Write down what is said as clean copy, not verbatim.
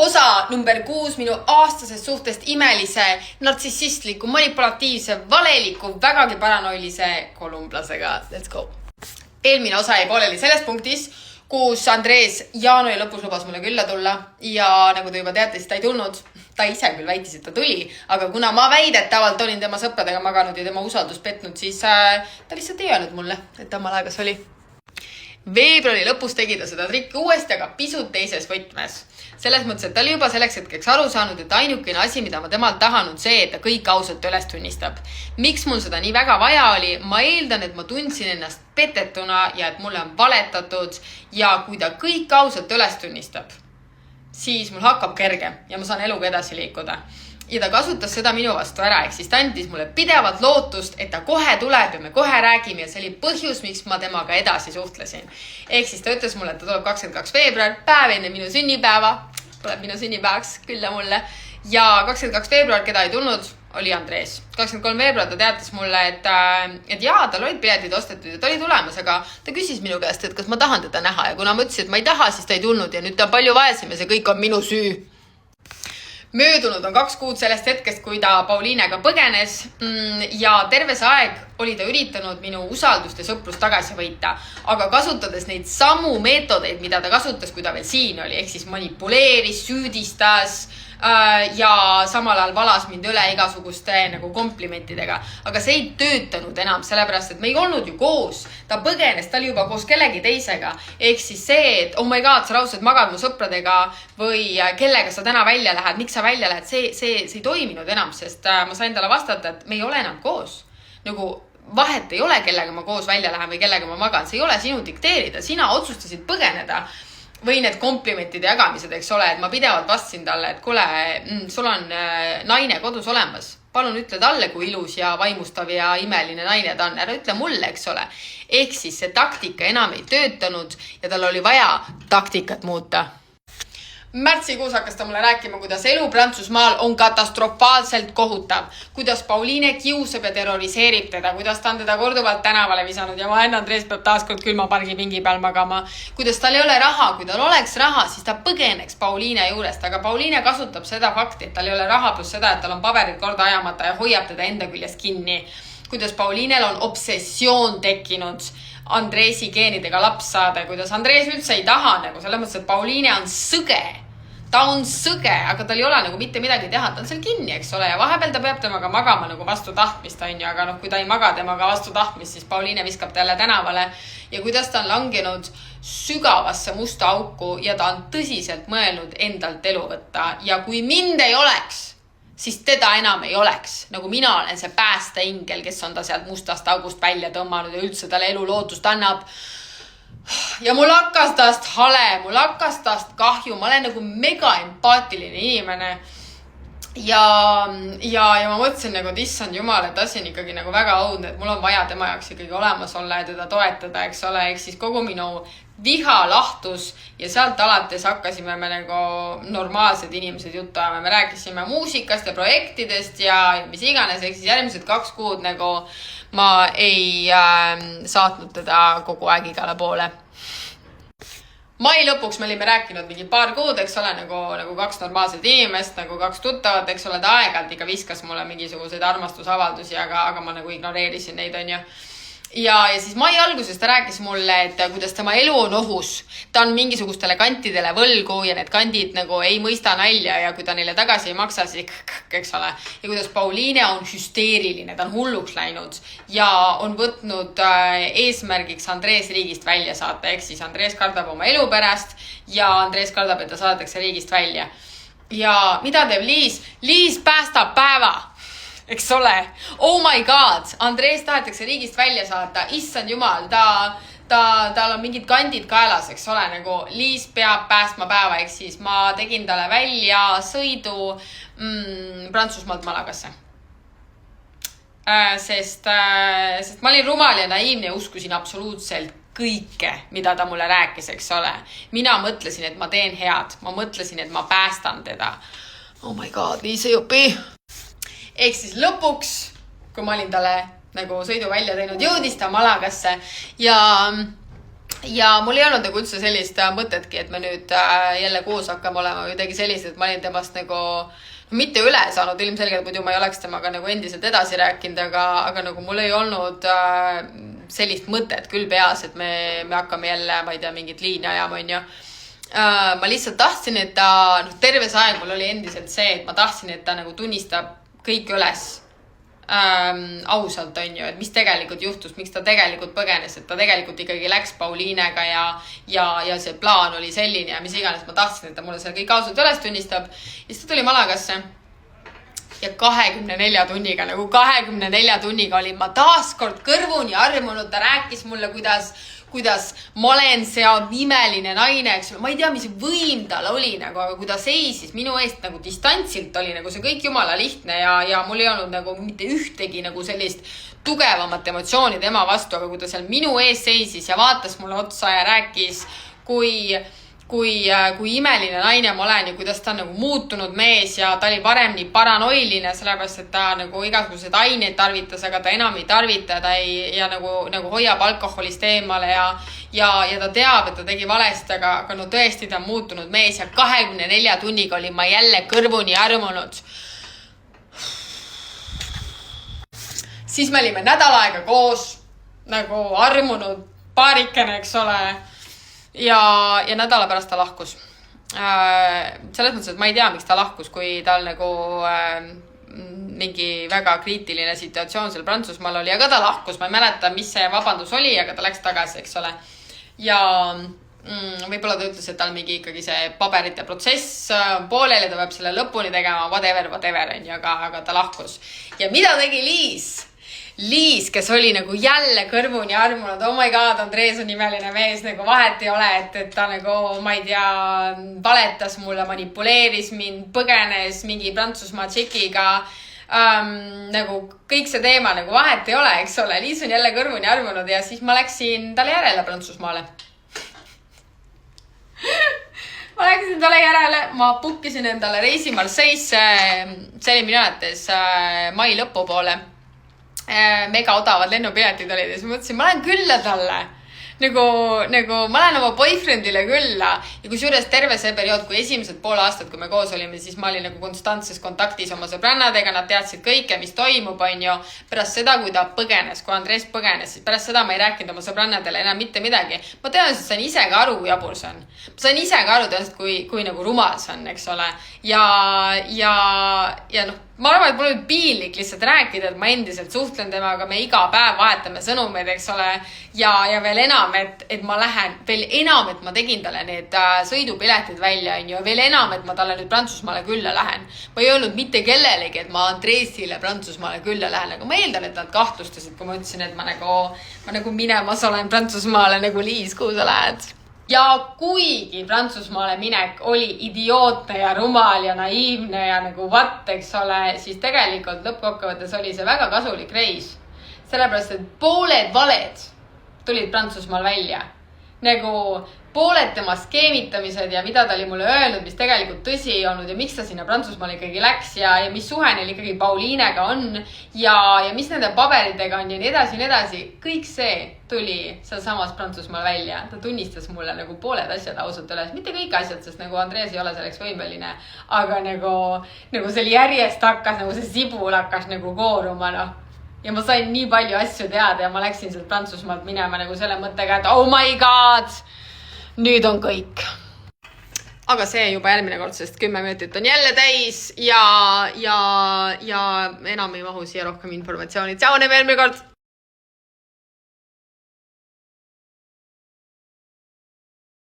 Osa number 6 minu aastasest suhtest imelise, nartsissistliku, manipulatiivse, valeliku, vägagi paranoilise kolumblasega. Let's go! Eelmine osa jäi pooleli selles punktis, kus Andres jaanuari lõpus lubas mulle külla tulla ja nagu te juba teate, siis ta ei tulnud. Ta ise küll väitis, et ta tuli, aga kuna ma väidetavalt olin tema sõpradega maganud ja tema usaldus petnud, siis ta lihtsalt ei öelnud mulle, et ta omal aegas oli. Veebruari lõpus tegi ta seda trikki uuesti, aga pisut teises võtmes. Selles mõttes, et ta oli juba selleks hetkeks aru saanud, et ainukene asi, mida ma temalt tahan, on see, et ta kõik ausalt üles tunnistab. Miks mul seda nii väga vaja oli? Ma eeldan, et ma tundsin ennast petetuna ja et mulle on valetatud ja kui ta kõik ausalt üles tunnistab, siis mul hakkab kerge ja ma saan eluga edasi liikuda. Ja ta kasutas seda minu vastu ära, ehk siis ta andis mulle pidevat lootust, et ta kohe tuleb ja me kohe räägime ja see oli põhjus, miks ma temaga edasi suhtlesin. Ehk siis ta ütles mulle, et ta tuleb 22. veebruar, päev enne minu sünnipäeva, tuleb minu sünnipäevaks külla mulle ja 22. veebruar, keda ei tulnud, oli Andres. 23. veebruar ta teatas mulle, et jaa, tal olid piletid ostetud ja ta oli tulemas, aga ta küsis minu käest, et kas ma tahan teda näha ja kuna ma ütlesin, et ma ei taha, siis ta ei tulnud ja nüüd ta on palju vaesem ja see kõik on minu süü. Möödunud on 2 kuud sellest hetkest, kui ta Pauliinega põgenes ja terve see aeg oli ta üritanud minu usaldust ja sõprust tagasi võita, aga kasutades neid samu meetodeid, mida ta kasutas, kui ta veel siin oli, ehk siis manipuleeris, süüdistas ja samal ajal valas mind üle igasuguste nagu komplimentidega. Aga see ei töötanud enam, sellepärast, et me ei olnud ju koos. Ta põgenes, ta oli juba koos kellegi teisega. Ehk siis see, et oh my god, sa raudselt magad mu sõpradega või kellega sa täna välja lähed, miks sa välja lähed, see ei toiminud enam, sest ma sain talle vastata, et me ei ole enam koos. Nagu vahet ei ole, kellega ma koos välja lähen või kellega ma magan. See ei ole sinu dikteerida, sina otsustasid põgeneda. Või need komplimentide jagamised, eks ole, et ma pidevalt vastasin talle, et kuule, sul on naine kodus olemas. Palun ütle talle, kui ilus ja vaimustav ja imeline naine ta on. Ära ütle mulle, eks ole. Ehk siis see taktika enam ei töötanud ja tal oli vaja taktikat muuta. Märtsikuus hakkas ta mulle rääkima, kuidas elu Prantsusmaal on katastrofaalselt kohutav, kuidas Pauliine kiusab ja terroriseerib teda, kuidas ta on teda korduvalt tänavale visanud ja ma enne Andres peab taaskord külma pargipingi peal magama, kuidas tal ei ole raha, kui tal oleks raha, siis ta põgeneks Pauliine juurest, aga Pauliine kasutab seda fakti, et tal ei ole raha plus seda, et tal on paberid korda ajamata ja hoiab teda enda küljest kinni, kuidas Pauliinel on obsessioon tekkinud Andresi geenidega laps saada, kuidas Andres üldse ei taha, nagu selles mõttes, et Pauliine on sõge. Ta on sõge, aga tal ei ole nagu mitte midagi teha, ta on seal kinni, eks ole, ja vahepeal ta peab temaga magama nagu vastu tahtmist, on ju, aga kui ta ei maga temaga vastu tahtmist, siis Pauliine viskab talle tänavale ja kuidas ta on langenud sügavasse musta auku ja ta on tõsiselt mõelnud endalt elu võtta ja kui mind ei oleks, siis teda enam ei oleks. Nagu mina olen see päästeingel, kes on ta sealt mustast august välja tõmmanud ja üldse talle elu lootust annab. Ja mul hakkas tast hale, mul hakkas tast kahju, ma olen nagu mega empaatiline inimene ja ma mõtlesin nagu, et issand jumal, et asi on ikkagi nagu väga õudne, et mul on vaja tema jaoks ikkagi olemas olla ja teda toetada, eks ole, ehk siis kogu minu viha lahtus ja sealt alates hakkasime me nagu normaalsed inimesed juttu ajama. Me rääkisime muusikast ja projektidest ja mis iganes, ehk siis järgmised 2 kuud nagu ma ei saatnud teda kogu aeg igale poole. Mai lõpuks me olime rääkinud mingi 2 kuud, eks ole, nagu 2 normaalset inimest, nagu 2 tuttavat, eks ole, ta aegalt ikka viskas mulle mingisuguseid armastusavaldusi, aga ma nagu ignoreerisin neid, on ju. Ja siis mai alguses ta rääkis mulle, et kuidas tema elu on ohus. Ta on mingisugustele kantidele võlgu ja need kandid nagu ei mõista nalja ja kui ta neile tagasi ei maksa, siis eks ole. Ja kuidas Pauliine on hüsteeriline, ta on hulluks läinud ja on võtnud eesmärgiks Andres riigist välja saata. Ehk siis Andres kardab oma elu pärast ja Andres kardab, et ta saadetakse riigist välja. Ja mida teeb Liis? Liis päästab päeva. Eks ole, oh my god, Andres tahetakse riigist välja saata, issand jumal, tal on mingid kandid kaelas, eks ole, nagu Liis peab päästma päeva, ehk siis ma tegin talle välja sõidu Prantsusmaalt Malagasse. Sest ma olin rumal ja naiivne ja uskusin absoluutselt kõike, mida ta mulle rääkis, eks ole. Mina mõtlesin, et ma teen head, ma mõtlesin, et ma päästan teda. Oh my god, Liis ei õpi. Ehk siis lõpuks, kui ma olin talle nagu sõidu välja teinud, jõudis ta Malagasse ja ja mul ei olnud nagu üldse sellist mõtetki, et me nüüd jälle koos hakkame olema või midagi sellist, et ma olin temast nagu mitte üle saanud, ilmselgelt muidu ma ei oleks temaga nagu endiselt edasi rääkinud, aga nagu mul ei olnud sellist mõtet küll peas, et me hakkame jälle, ma ei tea, mingit liini ajama, on ju. Ma lihtsalt tahtsin, et ta, terve see aeg mul oli endiselt see, et ma tahtsin, et ta nagu tunnistab kõik üles ausalt, on ju, et mis tegelikult juhtus, miks ta tegelikult põgenes, et ta tegelikult ikkagi läks Pauliinega ja see plaan oli selline ja mis iganes ma tahtsin, et ta mulle selle kõik ausalt üles tunnistab. Ja siis ta tuli Malagasse ja 24 tunniga, nagu 24 tunniga olin ma taaskord kõrvuni armunud, ta rääkis mulle, kuidas ma olen see imeline naine, eks ole, ma ei tea, mis võim tal oli nagu, aga kui ta seisis minu eest nagu distantsilt oli nagu see kõik jumala lihtne ja mul ei olnud nagu mitte ühtegi nagu sellist tugevamat emotsiooni tema vastu, aga kui ta seal minu ees seisis ja vaatas mulle otsa ja rääkis, kui imeline naine ma olen ja kuidas ta on nagu muutunud mees ja ta oli varem nii paranoiline, sellepärast et ta nagu igasugused aineid tarvitas, aga ta enam ei tarvita, ta ja nagu hoiab alkoholist eemale ja ta teab, et ta tegi valesti, aga no tõesti ta on muutunud mees ja 24 tunniga olin ma jälle kõrvuni armunud. Siis me olime nädal aega koos nagu armunud paarikene, eks ole. Ja nädala pärast ta lahkus. Selles mõttes, et ma ei tea, miks ta lahkus, kui tal nagu mingi väga kriitiline situatsioon seal Prantsusmaal oli, aga ta lahkus. Ma ei mäleta, mis see vabandus oli, aga ta läks tagasi, eks ole. Ja võib-olla ta ütles, et tal mingi ikkagi see paberite protsess pooleli, ta peab selle lõpuni tegema, whatever, on ju, aga ta lahkus. Ja mida tegi Liis, kes oli nagu jälle kõrvuni armunud, oh my god, Andres on imeline mees, nagu vahet ei ole, et ta nagu, ma ei tea, valetas mulle, manipuleeris mind, põgenes mingi Prantsusmaa tšikiga, nagu kõik see teema, nagu vahet ei ole, eks ole. Liis on jälle kõrvuni armunud ja siis ma läksin talle järele Prantsusmaale. Ma läksin talle järele, ma bookisin endale reisi Marseille'sse, see oli minu arvates mai lõpu poole. Mega odavad lennupiletid olid ja siis mõtlesin, ma lähen külla talle. Nagu ma lähen oma boyfriendile külla ja kusjuures terve see periood, kui esimesed pool aastat, kui me koos olime, siis ma olin nagu konstantses kontaktis oma sõbrannadega, nad teadsid kõike, mis toimub, on ju. Pärast seda, kui ta põgenes, kui Andres põgenes, siis pärast seda ma ei rääkinud oma sõbrannadele enam mitte midagi. Ma tõenäoliselt sain ise ka aru, kui jabur see on. Ma sain ise ka aru tõenäoliselt, kui nagu rumal see on, eks ole. Ja noh, ma arvan, et mul oli piinlik lihtsalt rääkida, et ma endiselt suhtlen temaga, me iga päev vahetame sõnumeid, eks ole. Ja veel enam, et ma lähen, veel enam, et ma tegin talle need sõidupiletid välja, on ju. Veel enam, et ma talle nüüd Prantsusmaale külla lähen. Ma ei öelnud mitte kellelegi, et ma Andresile Prantsusmaale külla lähen. Aga ma eeldan, et nad kahtlustasid, kui ma ütlesin, et ma nagu minemas olen Prantsusmaale nagu Liis, kuhu sa lähed. Ja kuigi Prantsusmaale minek oli idiootne ja rumal ja naiivne ja nagu eks ole, siis tegelikult lõppkokkuvõttes oli see väga kasulik reis. Sellepärast, et pooled valed tulid Prantsusmaal välja. Nagu pooled tema skeemitamised ja mida ta oli mulle öelnud, mis tegelikult tõsi ei olnud ja miks ta sinna Prantsusmaal ikkagi läks ja mis suhe neil ikkagi Pauliinega on ja mis nende paberitega on ja nii edasi. Kõik see tuli seal samas Prantsusmaal välja. Ta tunnistas mulle nagu pooled asjad ausalt üles. Mitte kõik asjad, sest nagu Andres ei ole selleks võimeline, aga nagu see oli järjest hakkas, nagu see sibul hakkas nagu kooruma, noh. Ja ma sain nii palju asju teada ja ma läksin sealt Prantsusmaalt minema nagu selle mõttega, et oh my god, nüüd on kõik. Aga see juba järgmine kord, sest 10 minutit on jälle täis ja enam ei mahu siia rohkem informatsiooni. Tšau, näeme järgmine kord!